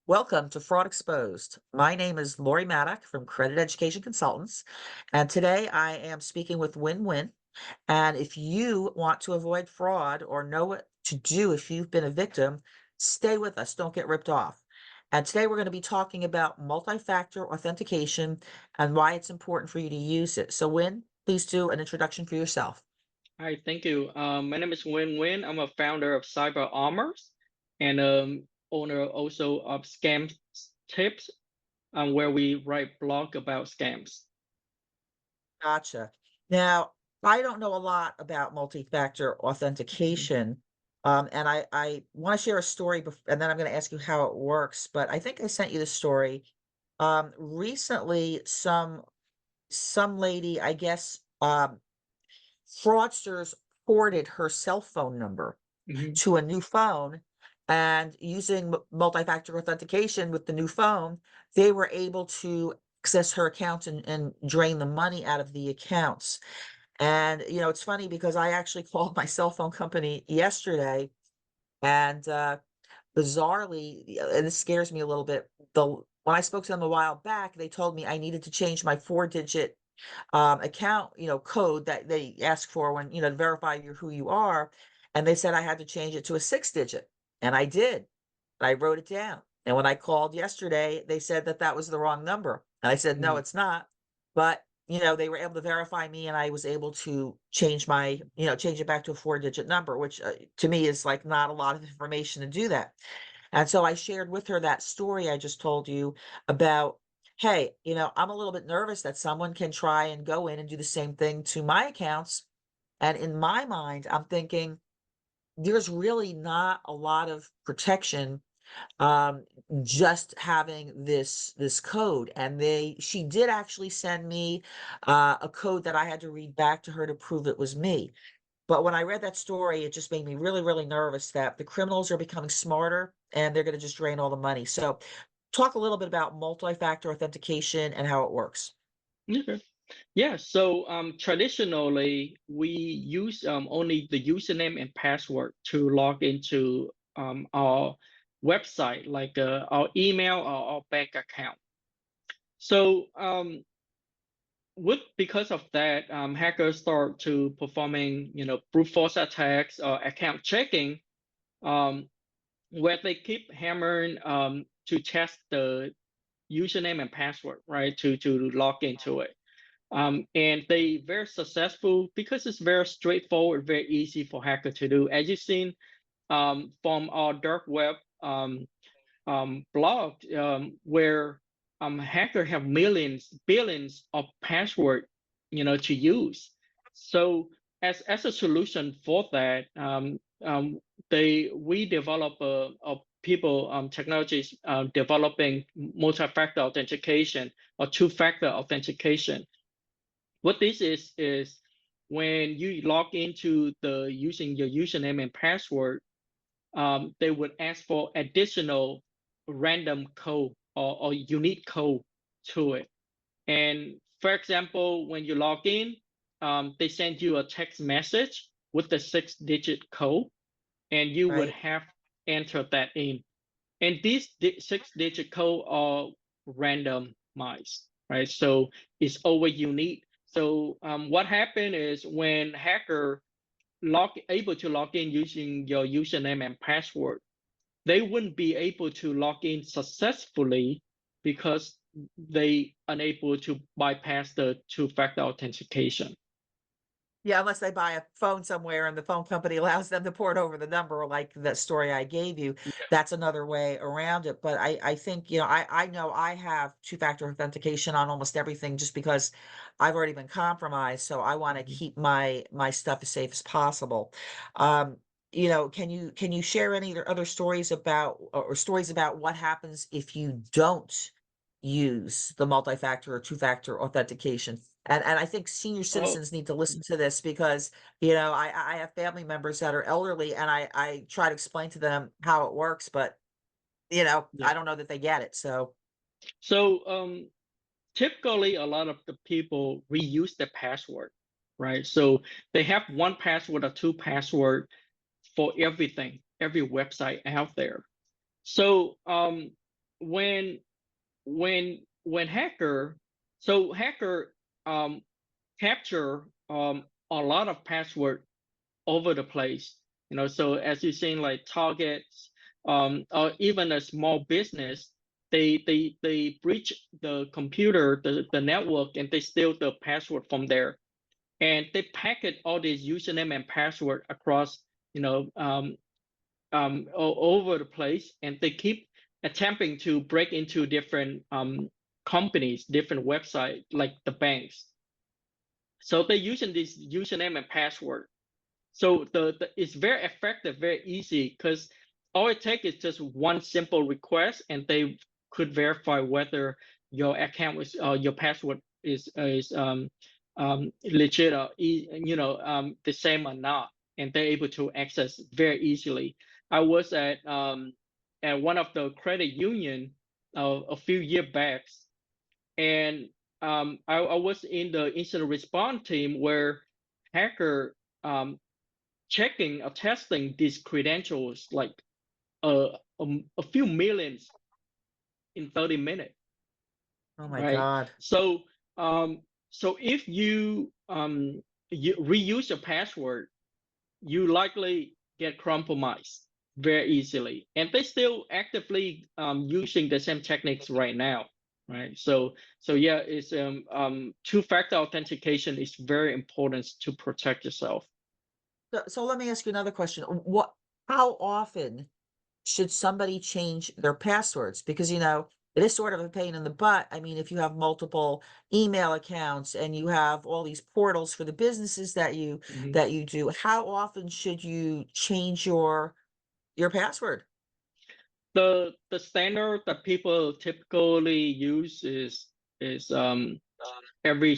Welcome to Fraud Exposed. My name is Lori Maddock from Credit Education Consultants, and today I am speaking with Win-Win. And if you want to avoid fraud or know what to do if you've been a victim, stay with us. Don't get ripped off. And today we're going to be talking about multi-factor authentication and why it's important for you to use it. So, Win, please do an introduction for yourself. Hi, thank you. My name is Win Win. I'm a founder of Cyber Armors and owner also of Scam Tips, where we write blog about scams. Gotcha. Now, I don't know a lot about multi-factor Mhm. authentication, and I want to share a story, and then I'm going to ask you how it works. But I think I sent you the story. Recently, some lady, I guess, fraudsters ported her cell phone number Mhm. to a new phone, and using multi-factor authentication with the new phone, they were able to access her accounts and drain the money out of the accounts. And, it's funny because I actually called my cell phone company yesterday and, bizarrely, and this scares me a little bit, when I spoke to them a while back, they told me I needed to change my 4-digit, account, code that they ask for when, to verify who you are, and they said I had to change it to a 6-digit, and I did. I wrote it down, and when I called yesterday, they said that that was the wrong number, and I said, "No, Mhm. it's not." But, they were able to verify me, and I was able to change it back to a 4-digit number, which, to me is, like, not a lot of information to do that. And so I shared with her that story I just told you about, "Hey, I'm a little bit nervous that someone can try and go in and do the same thing to my accounts." And in my mind, I'm thinking, there's really not a lot of protection, um, just having this code. And she did actually send me, a code that I had to read back to her to prove it was me. But when I read that story, it just made me really, really nervous that the criminals are becoming smarter and they're gonna just drain all the money. So talk a little bit about multi-factor authentication and how it works. Okay. Yeah. So traditionally, we use only the username and password to log into our website, like our email or our bank account. So with because of that, hackers start to performing, brute force attacks or account checking, um, where they keep hammering to test the username and password, right, to log into it. And they very successful because it's very straightforward, very easy for hacker to do. As you've seen from our dark web blog, where hacker have millions, billions of password, to use. So as a solution for that, they we develop a people technologies developing multi-factor authentication or two-factor authentication. What this is when you log into the using your username and password, they would ask for additional random code or unique code to it. And for example, when you log in, they send you a text message with the 6-digit code, and you would Right. have entered that in. And these 6-digit code are randomized, right? So it's always unique. So what happened is when hacker able to log in using your username and password, they wouldn't be able to log in successfully because they unable to bypass the two-factor authentication. Yeah, unless they buy a phone somewhere and the phone company allows them to port over the number like that story I gave you, that's another way around it. But I think, I know I have two-factor authentication on almost everything just because I've already been compromised, so I wanna Mhm. keep my stuff as safe as possible. Um, can you share any other stories about or stories about what happens if you don't use the multi-factor or two-factor authentication? And I think senior Oh, citizens need to listen to this because, I have family members that are elderly, and I try to explain to them how it works, but, yeah. I don't know that they get it, so So typically, a lot of the people reuse the password, right? So they have one password or two password for everything, every website out there. So when when hacker um capture a lot of password over the place. So as you're saying, like targets, or even a small business, they breach the computer, the network, and they steal the password from there, and they packet all these username and password across, you know, over the place, and they keep attempting to break into different companies, different websites, like the banks. So they're using this username and password. So it's very effective, very easy, because all it takes is just one simple request, and they could verify whether your account is your password is legit, or the same or not, and they're able to access very easily. I was at one of the credit union a few years back, and I was in the incident response team where hacker checking or testing these credentials like uh, a few millions in 30 minutes, Oh my right? God. So so if you reuse your password, you likely get compromised very easily, and they still actively using the same techniques right now, right? So yeah, it's two-factor authentication is very important to protect yourself. So let me ask you another question. How often should somebody change their passwords? Because, it is sort of a pain in the butt. I mean, if you have multiple email accounts and you have all these portals for the businesses Mhm. that you do, how often should you change your password? The standard that people typically use is every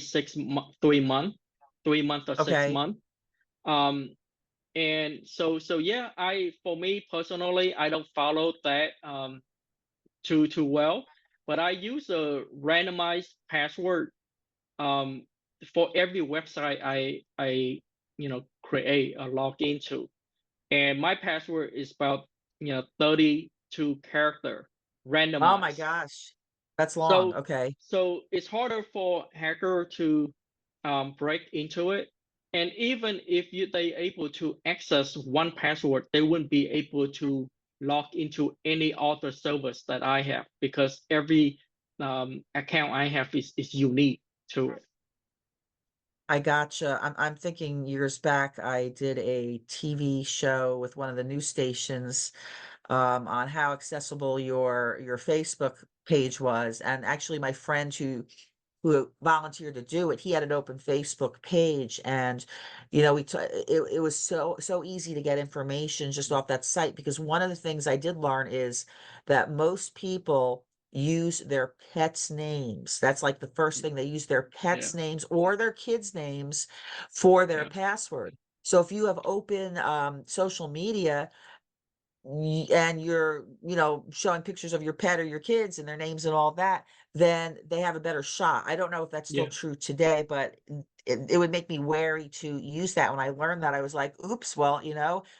3 months, 3 months or six Okay. months. Um, and so yeah, I for me personally, I don't follow that too well, but I use a randomized password um for every website I create or log into, and my password is about 32 character Oh my randomized. gosh. That's long. So Okay. so it's harder for hacker to break into it. And even if they able to access one password, they wouldn't be able to log into any other service that I have, because every account I have is unique to it. I gotcha. I'm thinking years back, I did a TV show with one of the news stations on how accessible your Facebook page was. And actually, my friend who volunteered to do it, he had an open Facebook page, and it was so easy to get information just off that site. Because one of the things I did learn is that most people use their pets' names. That's like the first thing, they use their Yeah, pets' names or their kids' names for their yeah, password. So if you have open social media, and you're, showing pictures of your pet or your kids and their names and all that, then they have a better shot. I don't know if that's still yeah, true today, but it would make me wary to use that. When I learned that, I was like, oops, well,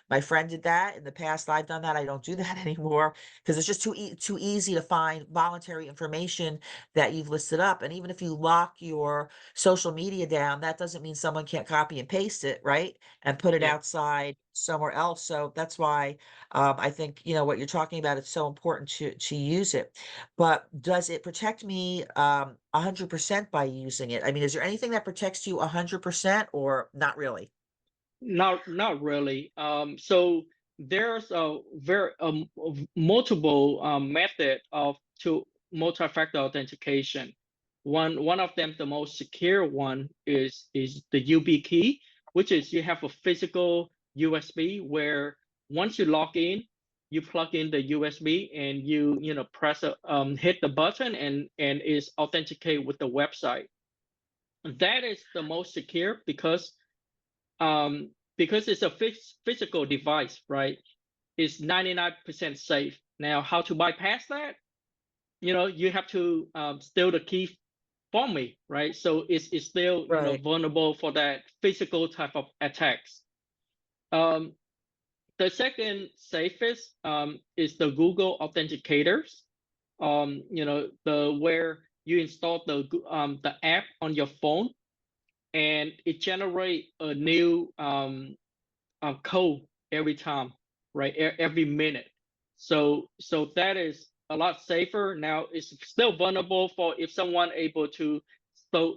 my friend did that in the past. I've done that. I don't do that anymore, because it's just too easy to find voluntary information that you've listed up. And even if you lock your social media down, that doesn't mean someone can't copy and paste it, right? And put it yeah. outside somewhere else. So that's why I think, what you're talking about, it's so important to use it. But does it protect me 100% by using it? I mean, is there anything that protects you 100% or not really? Not really. So there's a very multiple method of to multi-factor authentication. One of them, the most secure one, is the UB key, which is you have a physical USB where once you log in, you plug in the USB and press hit the button, and is authenticate with the website. That is the most secure um, because it's a physical device, right? It's 99% safe. Now, how to bypass that? You have to steal the key from me, right? So it's still Right. vulnerable for that physical type of attacks. Um, the second safest is the Google authenticators. the where you install the app on your phone, and it generate a new code every time, right? Every minute. So that is a lot safer. Now it's still vulnerable for if someone able to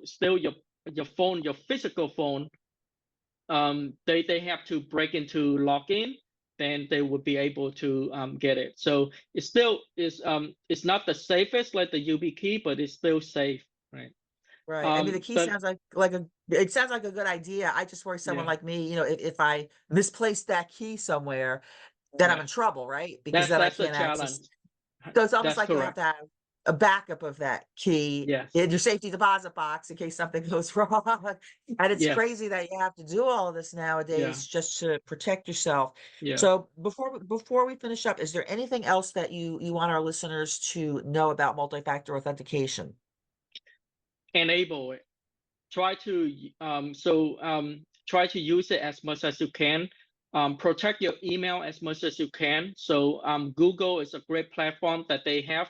steal your phone, your physical phone. They have to break into login, then they would be able to get it. So it still is it's not the safest like the UB key, but it's still safe, right? Right. I mean, the key The sounds like a it sounds like a good idea. I just worry someone Yeah, like me, if I misplace that key somewhere, then I'm yeah. in trouble, right? Because That's then I that's the can't access. challenge. So it's almost That's like you have correct. to have a backup of that key Yes. in your safety deposit box in case something goes wrong. And it's Yes. crazy that you have to do all of this Yeah. nowadays just to protect yourself. Yeah. So before we finish up, is there anything else that you want our listeners to know about multi-factor authentication? Enable it. Try to try to use it as much as you can. Protect your email as much as you can. So Google is a great platform that they have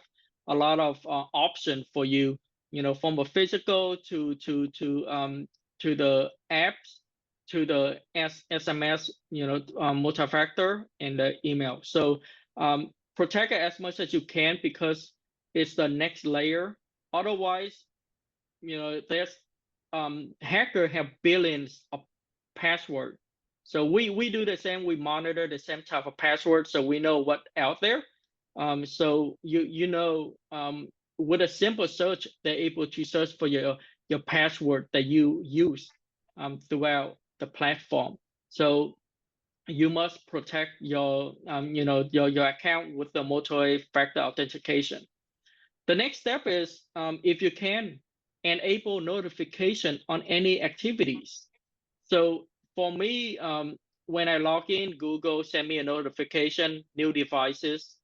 a lot of option for you. From a physical to the apps to the SMS. Multi-factor and the email. So protect it as much as you can because it's the next layer. Otherwise, there's hacker have billions of password. So we do the same. We monitor the same type of password, so we know what out there. So with a simple search, they're able to search for your password that you use throughout the platform. So you must protect your account with the multi-factor authentication. The next step is, if you can, enable notification on any activities. So for me, when I log in, Google send me a notification, new devices.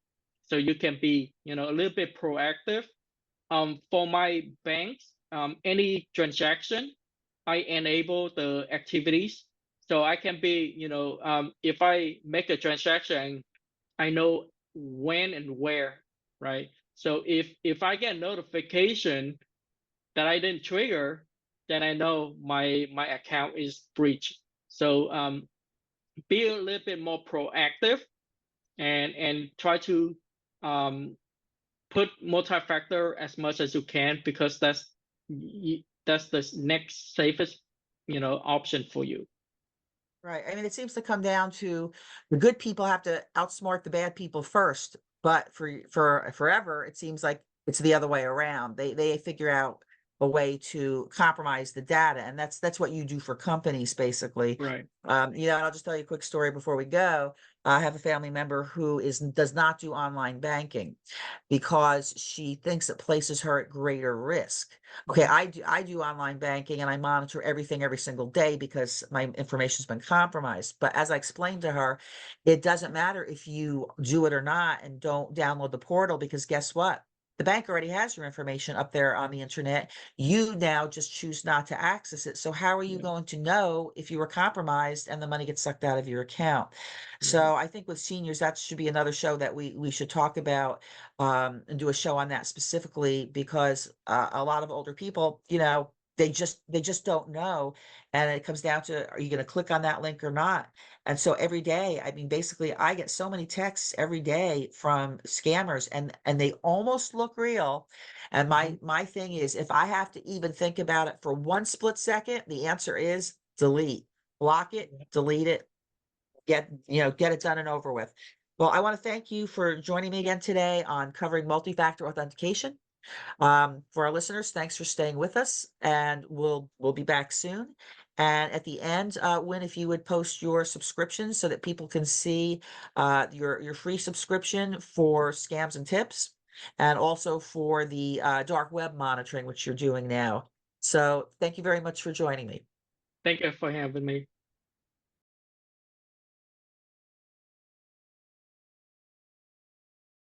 So you can be, a little bit proactive. For my banks, any transaction, I enable the activities. So I can be, if I make a transaction, I know when and where, right? So if I get notification that I didn't trigger, then I know my account is breached. So be a little bit more proactive and try to um, put multi-factor as much as you can because that's the next safest option for you. Right. I mean, it seems to come down to the good people have to outsmart the bad people first, but for forever, it seems like it's the other way around. They figure out a way to compromise the data, and that's what you do for companies, basically. Right. And I'll just tell you a quick story before we go. I have a family member who does not do online banking because she thinks it places her at greater risk. Okay, Mhm. I do online banking and I monitor everything every single day because my information's been compromised. But as I explained to her, it doesn't matter if you do it or not and don't download the portal because guess what? The bank already has your information up there on the internet. You now just choose not to access it. So how are you Yeah. going to know if you were compromised and the money gets sucked out of your account? Mhm. So I think with seniors, that should be another show that we should talk about, and do a show on that specifically because a lot of older people, they just don't know, and it comes down to are you going to click on that link or not? And so every day, I mean, basically, I get so many texts every day from scammers, and they almost look real. And my Mhm. my thing is, if I have to even think about it for one split second, the answer is delete, block it, Yeah. delete it, get it done and over with. Well, I want to thank you for joining me again today on covering multi-factor authentication. For our listeners, thanks for staying with us, and we'll be back soon. And at the end, Win, if you would post your subscription so that people can see your free subscription for scams and tips, and also for the dark web monitoring, which you're doing now. So thank you very much for joining me. Thank you for having me.